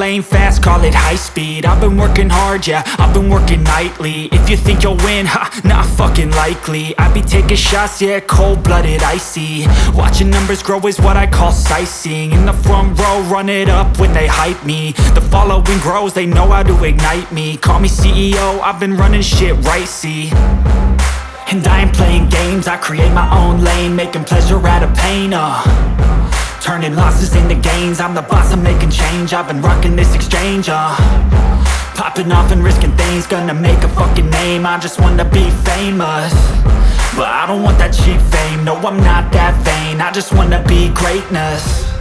lane fast, call it high speed. I've been working hard, yeah, I've been working nightly. If you think you'll win, ha, not fucking likely. I be taking shots, yeah, cold-blooded, icy. Watching numbers grow is what I call sightseeing. In the front row, run it up when they hype me. The following grows, they know how to ignite me. Call me CEO, I've been running shit right, see. And I ain't playing games, I create my own lane, making pleasure out of pain, turning losses into gains. I'm the boss, I'm making change. I've been rocking this exchange, popping off and risking things. Gonna make a fucking name, I just wanna be famous. But I don't want that cheap fame, no I'm not that vain. I just wanna be greatness.